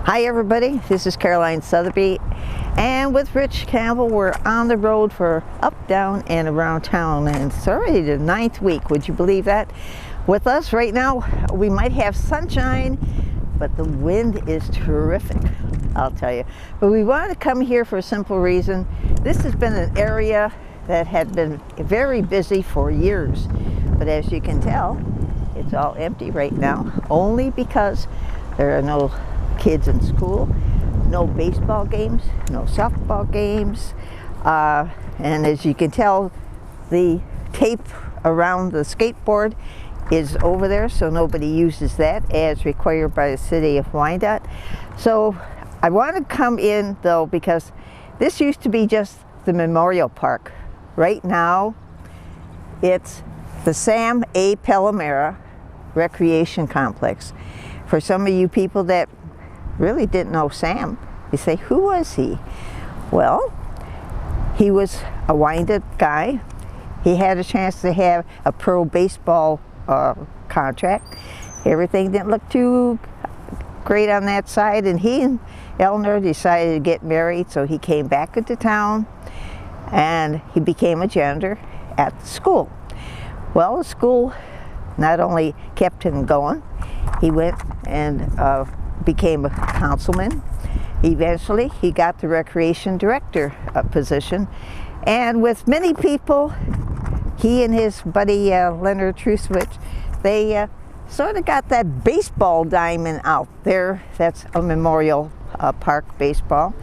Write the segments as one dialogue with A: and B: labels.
A: Hi everybody, this is Caroline Sotheby, and with Rich Campbell we're on the road for up, down, and around town, and it's already the 9th week. Would you believe that? With us right now, we might have sunshine, but the wind is terrific, I'll tell you. But we wanted to come here for a simple reason. This has been an area that had been very busy for years, but as you can tell, it's all empty right now, only because there are no kids in school, no baseball games, no softball games, and as you can tell, the tape around the skateboard is over there, so nobody uses that as required by the city of Wyandotte. So I want to come in though, because this used to be just the Memorial Park. Right now it's the Sam A. Palomera Recreation Complex. For some of you people that really didn't know Sam, you say, who was he? Well, he was a Wyandotte guy. He had a chance to have a pro baseball contract. Everything didn't look too great on that side, and he and Eleanor decided to get married, so he came back into town and he became a janitor at the school. Well, the school not only kept him going, he went and became a councilman. Eventually he got the recreation director position, and with many people, he and his buddy Leonard Trusovich, they sort of got that baseball diamond out there. That's a Memorial Park baseball.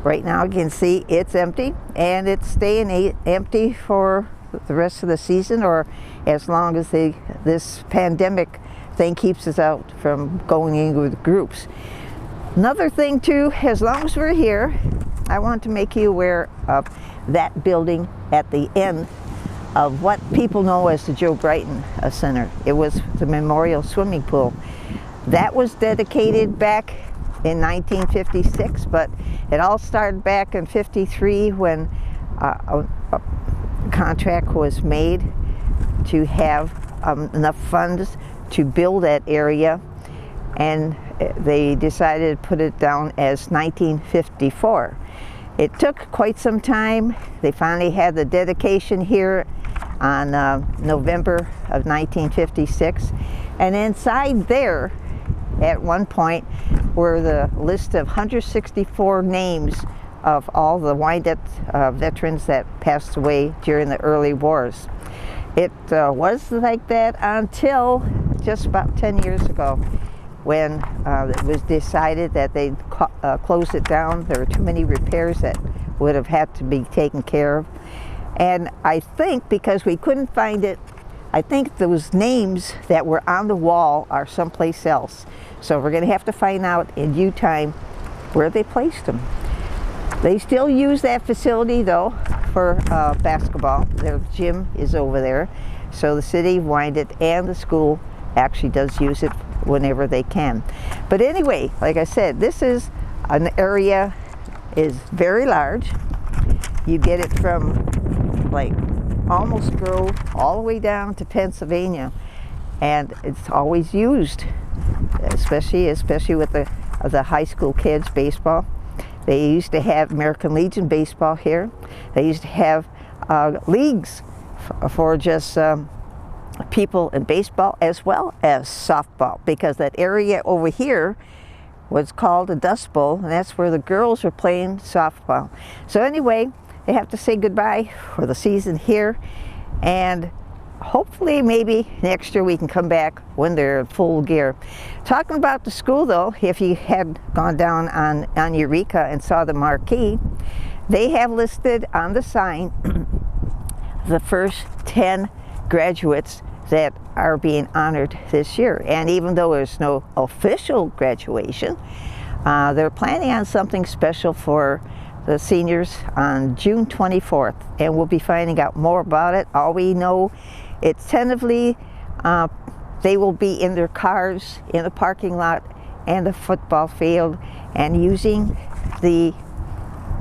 A: Right now you can see it's empty, and it's staying empty for the rest of the season, or as long as this pandemic thing keeps us out from going in with groups. Another thing too, as long as we're here, I want to make you aware of that building at the end of what people know as the Joe Brighton Center. It was the Memorial Swimming Pool. That was dedicated back in 1956, but it all started back in 53 when a contract was made to have enough funds to build that area, and they decided to put it down as 1954. It took quite some time. They finally had the dedication here on November of 1956, and inside there at one point were the list of 164 names of all the Wyandotte veterans that passed away during the early wars. It was like that until just about 10 years ago, when it was decided that they'd close it down. There were too many repairs that would have had to be taken care of. And I think because we couldn't find it, I think those names that were on the wall are someplace else. So we're going to have to find out in due time where they placed them. They still use that facility though for basketball. Their gym is over there. So the city of Wyandotte and the school actually does use it whenever they can. But anyway, like I said, this is an area is very large. You get it from like Almost Grove all the way down to Pennsylvania, and it's always used, especially with the high school kids baseball. They used to have American Legion baseball here. They used to have leagues for just people in baseball as well as softball, because that area over here was called the Dust Bowl, and that's where the girls were playing softball. So anyway, they have to say goodbye for the season here, and hopefully maybe next year we can come back when they're in full gear. Talking about the school though, if you had gone down on Eureka and saw the marquee, they have listed on the sign the first 10 graduates that are being honored this year. And even though there's no official graduation, they're planning on something special for the seniors on June 24th, and we'll be finding out more about it. All we know, it's tentatively they will be in their cars in the parking lot and the football field, and using the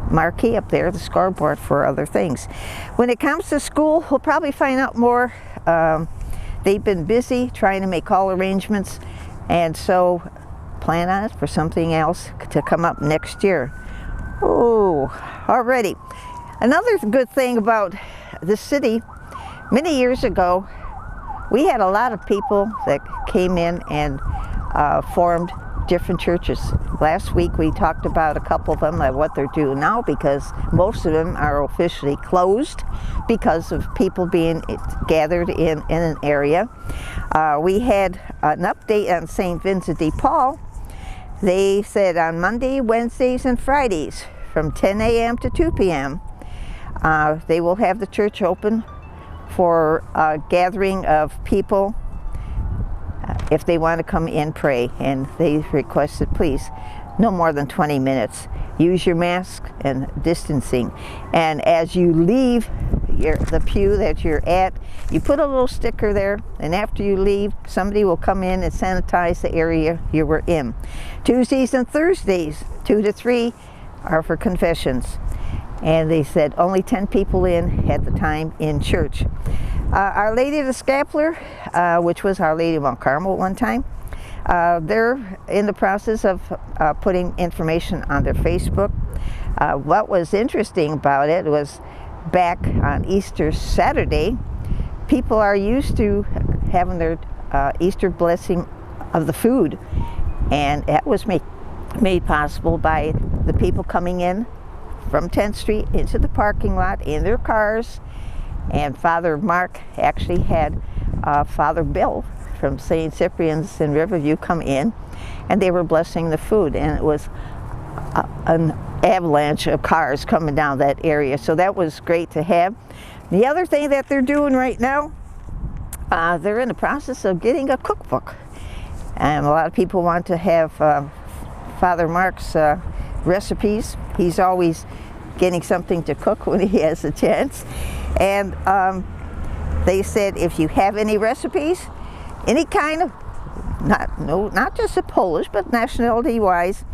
A: marquee up there, the scoreboard, for other things. When it comes to school, we'll probably find out more they've been busy trying to make call arrangements, and so plan on it for something else to come up next year. Oh, already. Another good thing about the city, many years ago, we had a lot of people that came in and formed different churches. Last week we talked about a couple of them, like what they're doing now, because most of them are officially closed because of people being gathered in an area. We had an update on St. Vincent de Paul. They said on Monday, Wednesdays, and Fridays from 10 a.m. to 2 p.m. They will have the church open for a gathering of people if they want to come in pray, and they requested please no more than 20 minutes. Use your mask and distancing, and as you leave the pew that you're at, you put a little sticker there, and after you leave, somebody will come in and sanitize the area you were in. Tuesdays and Thursdays 2 to 3 are for confessions, and they said only 10 people in at the time in church. Our Lady of the Scapular, which was Our Lady of Mount Carmel at one time, they're in the process of putting information on their Facebook. What was interesting about it was back on Easter Saturday, people are used to having their Easter blessing of the food, and that was made possible by the people coming in from 10th Street into the parking lot in their cars. And Father Mark actually had Father Bill from St. Cyprian's in Riverview come in, and they were blessing the food, and it was an avalanche of cars coming down that area, so that was great to have. The other thing that they're doing right now, they're in the process of getting a cookbook, and a lot of people want to have Father Mark's recipes. He's always getting something to cook when he has a chance. And they said if you have any recipes, any kind of, not just a Polish, but nationality-wise,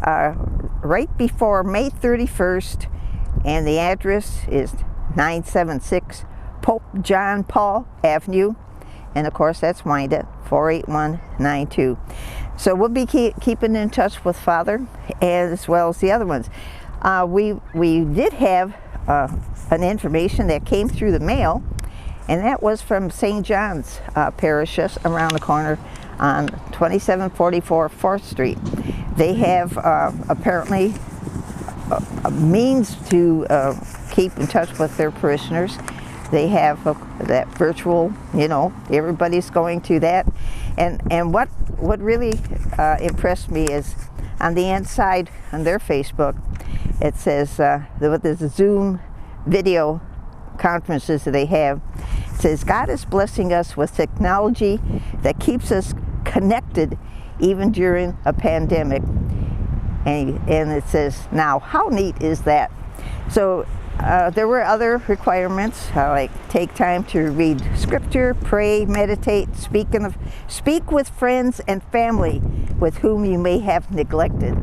A: right before May 31st, and the address is 976 Pope John Paul Avenue, and of course that's Wyandotte, 48192. So we'll be keeping in touch with Father as well as the other ones. We did have an information that came through the mail, and that was from St. John's Parish just around the corner on 2744 4th Street. They have apparently a means to keep in touch with their parishioners. They have that virtual, everybody's going to that. And what really impressed me is on the inside on their Facebook, it says there's a Zoom video conferences that they have. It says God is blessing us with technology that keeps us connected even during a pandemic. And it says, now how neat is that? So there were other requirements, like take time to read scripture, pray, meditate, speak with friends and family with whom you may have neglected.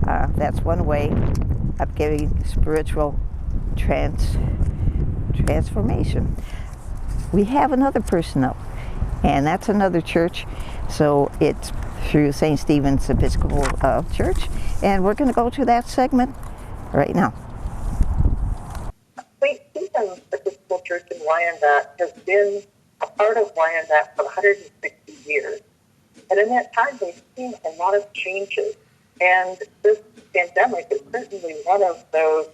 A: That's one way of getting spiritual transformation. We have another person up, and that's another church. So it's through St. Stephen's Episcopal Church, and we're going to go to that segment right now.
B: St. Stephen's Episcopal Church in Wyandotte has been a part of Wyandotte for 160 years. And in that time, they've seen a lot of changes. And this pandemic is certainly one of those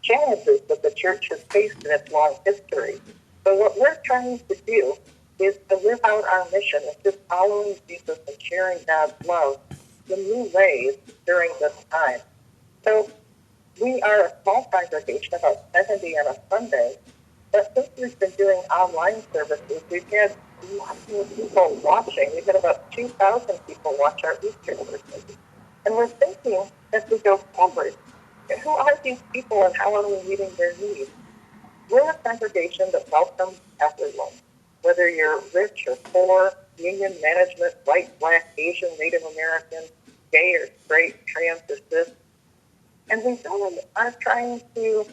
B: challenges that the church has faced in its long history. So what we're trying to do is to live out our mission of just following Jesus and sharing God's love in new ways during this time. So we are a small congregation, about 70 on a Sunday, but since we've been doing online services, we've had lots of people watching. We've had about 2,000 people watch our Easter services. And we're thinking, as we go forward, who are these people and how are we meeting their needs? We're a congregation that welcomes everyone, whether you're rich or poor, union management, white, black, Asian, Native American, gay or straight, trans or cis. And we really are trying to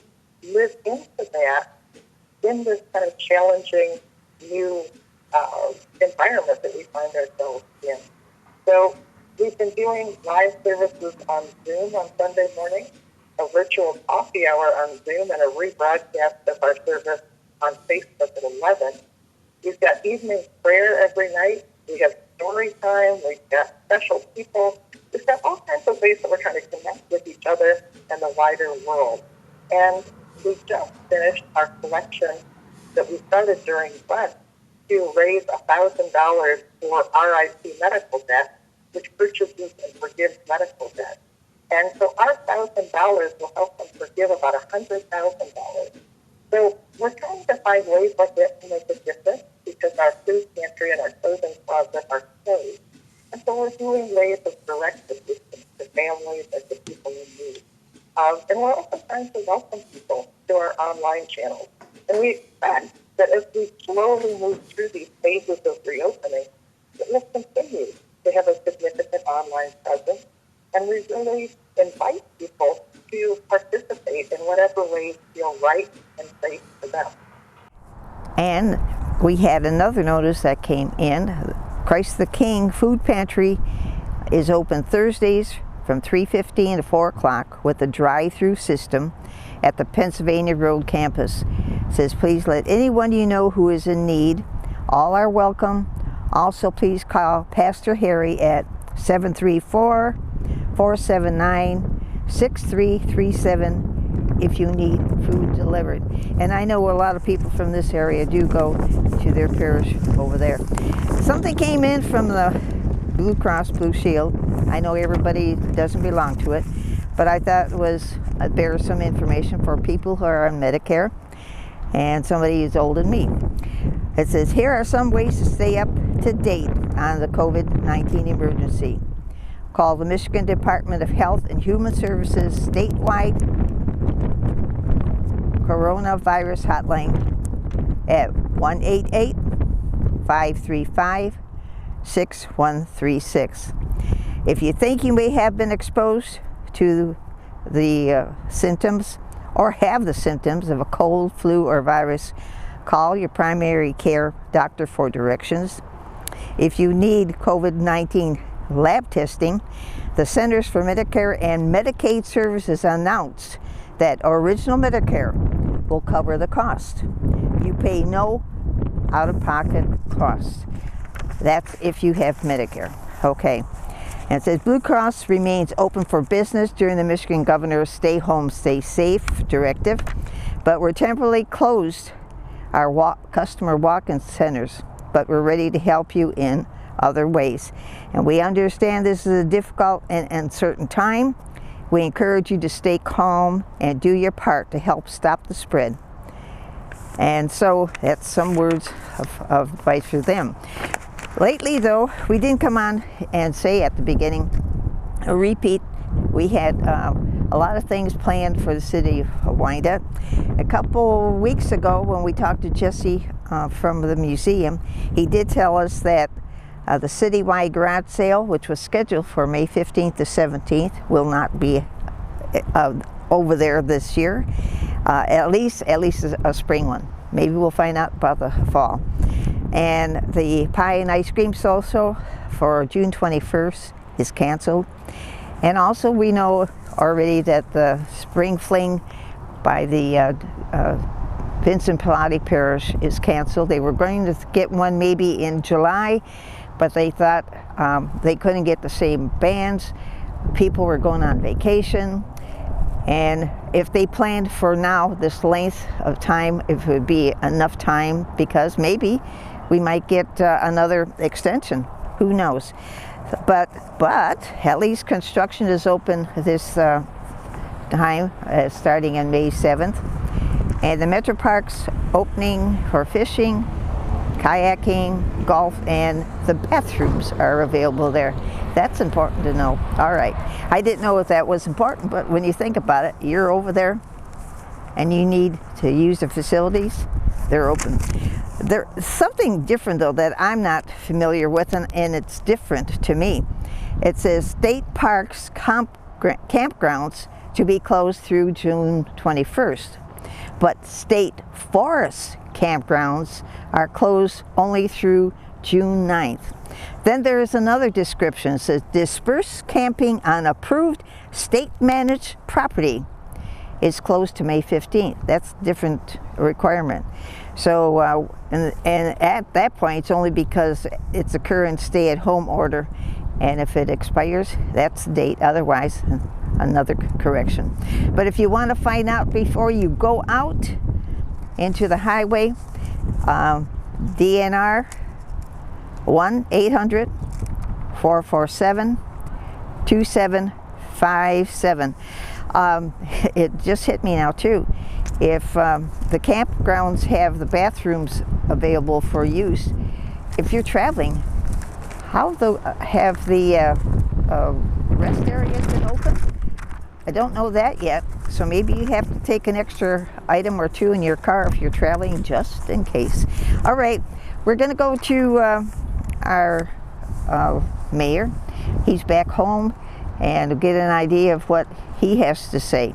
B: live into that in this kind of challenging new environment that we find ourselves in. So we've been doing live services on Zoom on Sunday morning, a virtual coffee hour on Zoom, and a rebroadcast of our service on Facebook at 11. We've got evening prayer every night. We have story time. We've got special people. We've got all kinds of ways that we're trying to connect with each other and the wider world. And we just finished our collection that we started during Lent to raise $1,000 for RIP medical debt, which purchases and forgives medical debt. And so our $1,000 will help them forgive about $100,000. So we're trying to find ways like that to make a difference because our food pantry and our clothing closet are closed. And so we're doing ways of direct assistance to families and to people in need. And we're also trying to welcome people to our online channels. And we expect that as we slowly move through these phases of reopening, that we'll continue to have a significant online presence. And we really invite people to participate in whatever ways feel right and safe for them.
A: And we had another notice that came in. Christ the King Food Pantry is open Thursdays from 3:15 to 4 o'clock with a drive-through system at the Pennsylvania Road campus. It says, please let anyone you know who is in need. All are welcome. Also, please call Pastor Harry at 734-479-6337 if you need food delivered. And I know a lot of people from this area do go to their parish over there. Something came in from the Blue Cross Blue Shield. I know everybody doesn't belong to it, but I thought it was bear some information for people who are on Medicare and somebody who's older than me. It says, here are some ways to stay up to date on the COVID-19 emergency. Call the Michigan Department of Health and Human Services statewide coronavirus hotline at 1-888-535-6136. If you think you may have been exposed to the symptoms or have the symptoms of a cold, flu, or virus, call your primary care doctor for directions. If you need COVID-19 lab testing, the Centers for Medicare and Medicaid Services announced that Original Medicare will cover the cost. You pay no out-of-pocket costs. That's if you have Medicare. Okay. And it says Blue Cross remains open for business during the Michigan Governor's Stay Home, Stay Safe directive, but we're temporarily closed our customer walk-in centers, but we're ready to help you in other ways. And we understand this is a difficult and uncertain time. We encourage you to stay calm and do your part to help stop the spread. And so that's some words of advice for them. Lately, though, we didn't come on and say at the beginning, a repeat. We had a lot of things planned for the city of Wyandotte. A couple weeks ago, when we talked to Jesse from the museum, he did tell us that the citywide garage sale, which was scheduled for May 15th to 17th, will not be over there this year. At least a spring one. Maybe we'll find out about the fall. And the pie and ice cream social for June 21st is canceled. And also we know already that the spring fling by the Vincent Pilati Parish is canceled. They were going to get one maybe in July, but they thought they couldn't get the same bands. People were going on vacation. And if they planned for now this length of time, if it would be enough time, because maybe we might get another extension. Who knows? But at least construction is open this time, starting on May 7th. And the Metro Park's opening for fishing, kayaking, golf, and the bathrooms are available there. That's important to know. All right. I didn't know if that was important, but when you think about it, you're over there and you need to use the facilities, they're open. There's something different, though, that I'm not familiar with, and it's different to me. It says state parks campgrounds to be closed through June 21st. but state forest campgrounds are closed only through June 9th. Then there is another description. It says dispersed camping on approved state-managed property is closed to May 15th. That's a different requirement. So, and at that point, it's only because it's a current stay-at-home order, and if it expires, that's the date. Otherwise, another correction. But if you want to find out before you go out into the highway, DNR 1-800-447-2757. It just hit me now too. If the campgrounds have the bathrooms available for use, if you're traveling, have the rest areas been open? I don't know that yet, so maybe you have to take an extra item or two in your car if you're traveling, just in case. All right, we're going to go to our mayor. He's back home, and we'll get an idea of what he has to say.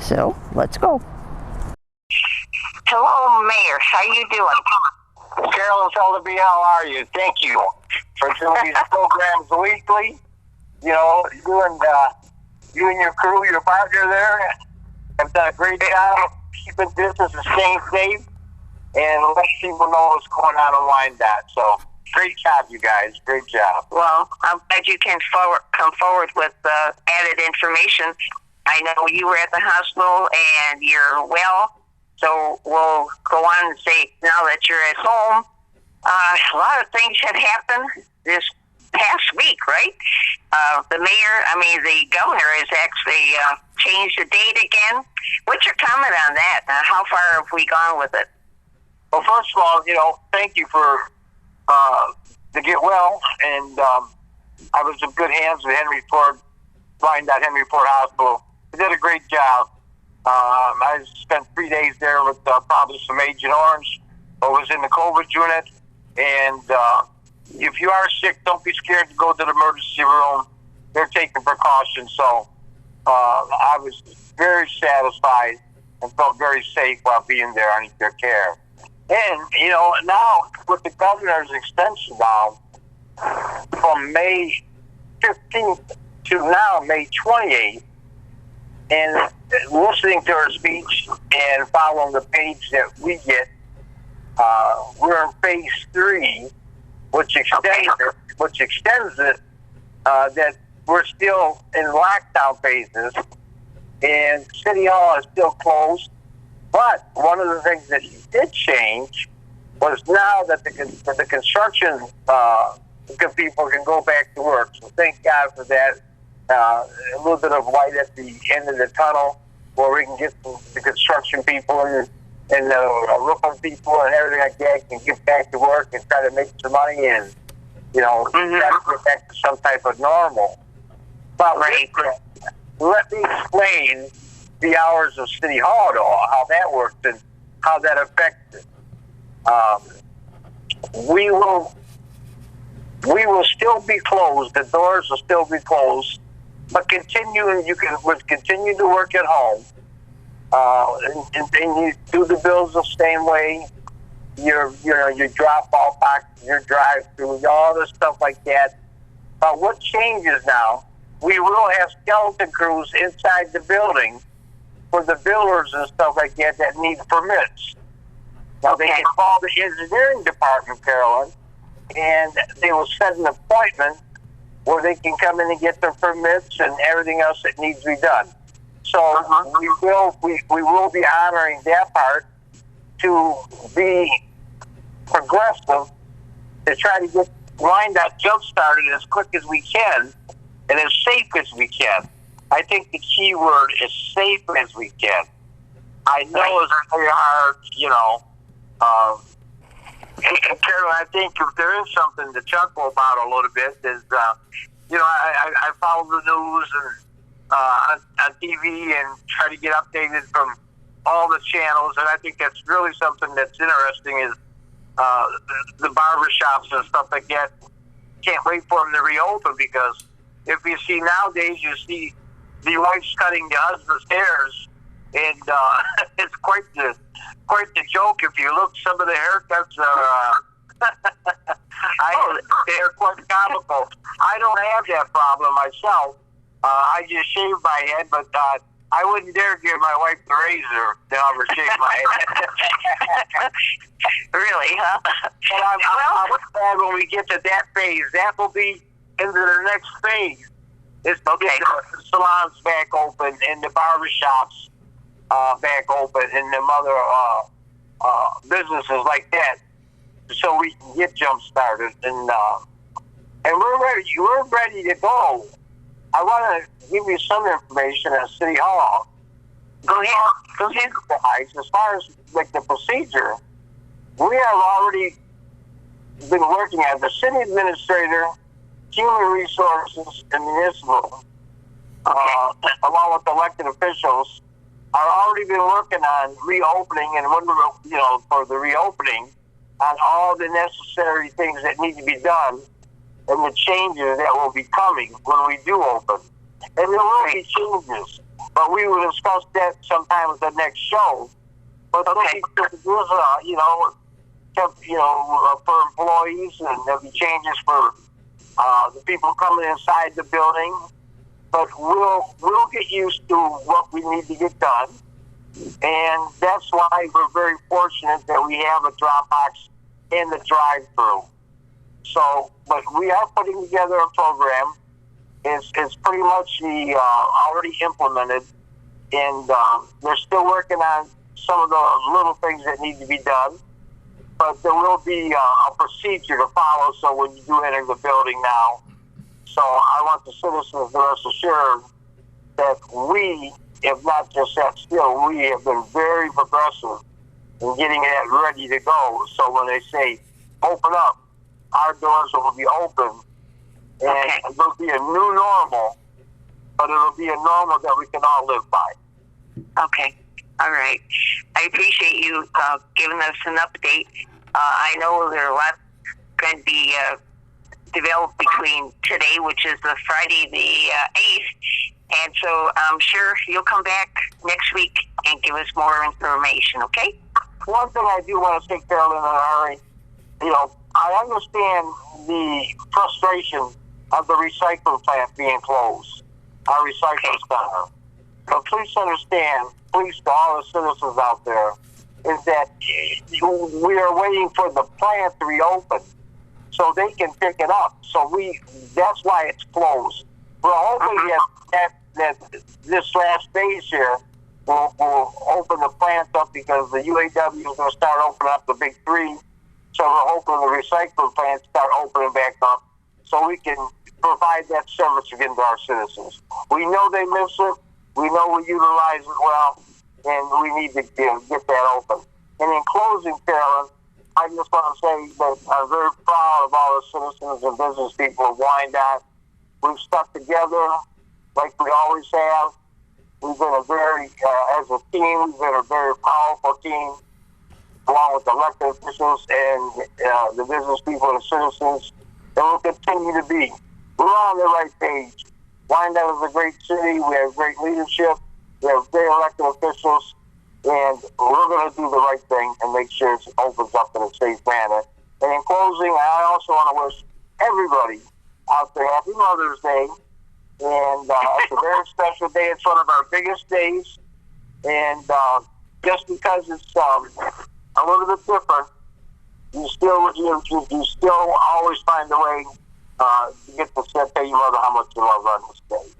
A: So let's go.
B: Hello, Mayor. How you doing?
C: Carolyn Sotheby, how are you? Thank you for doing these programs weekly. You know, you and your crew, your partner there, have done a great job of keeping business and staying safe and letting people know what's going on in Wyandotte. So, great job, you guys. Great job.
B: Well, I'm glad you can come forward with added information. I know you were at the hospital and you're well, so we'll go on and say now that you're at home, a lot of things have happened this past week, right? The governor has actually changed the date again. What's your comment on that? How far have we gone with it?
C: Well, first of all, thank you for to get well, and I was in good hands with Wyandotte Henry Ford Hospital. They did a great job. I spent 3 days there with probably some Agent Orange, who was in the COVID unit, and if you are sick, don't be scared to go to the emergency room. They're taking precautions, so I was very satisfied and felt very safe while being there under their care. And, now with the governor's extension now from May 15th to now May 28th, and listening to her speech and following the page that we get, we're in phase 3, which extends it, that we're still in lockdown phases, and City Hall is still closed. But one of the things that he did change was now that the construction people can go back to work. So thank God for that. A little bit of light at the end of the tunnel where we can get the construction people and the roofing people and everything like that can get back to work and try to make some money and, try to get back to some type of normal. But let me explain the hours of City Hall at all, how that works and how that affects it. We will still be closed. The doors will still be closed, but you can continue to work at home, and you do the bills the same way. Your drop off box, your drive through, all this stuff like that. But what changes now? We will have skeleton crews inside the building for the builders and stuff like that need permits. Now they can call the engineering department, Carolyn, and they will set an appointment where they can come in and get their permits and everything else that needs to be done. So we will be honoring that part to be progressive to try to get Wyandotte jump started as quick as we can and as safe as we can. I think the key word is safe as we can. I know it's very hard, and Carolyn, I think if there is something to chuckle about a little bit is, I follow the news and on TV and try to get updated from all the channels, and I think that's really something that's interesting is the barber shops and stuff like that. Can't wait for them to reopen because if you see nowadays, you see the wife's cutting the husband's hairs and it's quite the joke. If you look, some of the haircuts are they're quite comical. I don't have that problem myself. I just shave my head, but I wouldn't dare give my wife the razor to have her shave my head.
D: Really, huh?
C: But I'm glad when we get to that phase. That will be into the next phase. Is to get the salons back open and the barbershops back open and them other businesses like that, so we can get jump started and we're ready. We're ready to go. I want to give you some information at City Hall.
D: Go ahead.
C: Guys, as far as like the procedure, we have already been working at the city administrator, human resources, and municipal, along with elected officials, are already been working on reopening and for the reopening on all the necessary things that need to be done and the changes that will be coming when we do open. And there will be changes, but we will discuss that sometime at the next show. But there'll be changes, for employees, and there'll be changes for the people coming inside the building. But we'll get used to what we need to get done, and that's why we're very fortunate that we have a drop box in the drive-through. So, but we are putting together a program. It's pretty much already implemented, and they're still working on some of the little things that need to be done. But there will be a procedure to follow. So when you do enter the building now. So I want the citizens to rest assured that we, if not just that still, we have been very progressive in getting that ready to go. So when they say, open up, our doors will be open. And it'll be a new normal, but it'll be a normal that we can all live by.
D: Okay. All right. I appreciate you giving us an update. I know there are a lot going to be developed between today, which is the Friday the 8th, and so I'm sure you'll come back next week and give us more information, okay?
C: One thing I do want to say, Carolyn, in a hurry, I understand the frustration of the recycling plant being closed, our recycling center. But please understand, please to all the citizens out there, is that we are waiting for the plant to reopen so they can pick it up. So that's why it's closed. We're hoping that this last phase here will open the plant up, because the UAW is going to start opening up the big three. So we're hoping the recycling plants start opening back up so we can provide that service again to our citizens. We know they miss it. We know we utilize it well, and we need to get that open. And in closing, Carolyn, I just want to say that I'm very proud of all the citizens and business people of Wyandotte. We've stuck together like we always have. We've been as a team, we've been a very powerful team, along with elected officials and the business people and citizens, and we'll continue to be. We're on the right page. Wyandotte is a great city. We have great leadership. We have great elected officials. And we're going to do the right thing and make sure it opens up in a safe manner. And in closing, I also want to wish everybody out there Happy Mother's Day. And it's a very special day. It's one of our biggest days. And just because it's a little bit different, you still always find a way to get to tell your mother how much you love her on this day.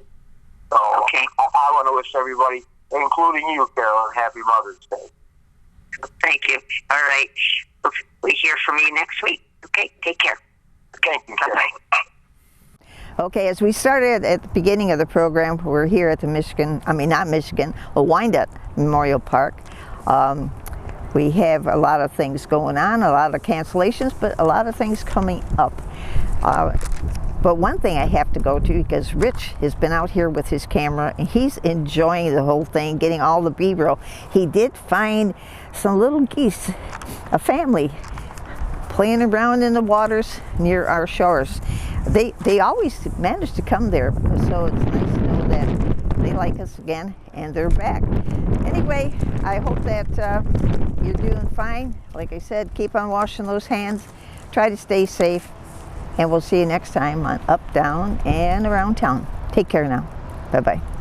C: So I want to wish everybody, including you, Carolyn, Happy Mother's Day.
D: Thank you. All right. We hear from you next week. Okay? Take care.
C: Thank you.
D: Bye-bye.
A: Okay, as we started at the beginning of the program, we're here at the Wyandotte Memorial Park. We have a lot of things going on, a lot of cancellations, but a lot of things coming up. But one thing I have to go to, because Rich has been out here with his camera and he's enjoying the whole thing, getting all the B-roll. He did find some little geese, a family, playing around in the waters near our shores. They always manage to come there, so it's nice to know that they they like us again, and they're back. Anyway, I hope that you're doing fine. Like I said, keep on washing those hands. Try to stay safe. And we'll see you next time on Up, Down, and Around Town. Take care now. Bye-bye.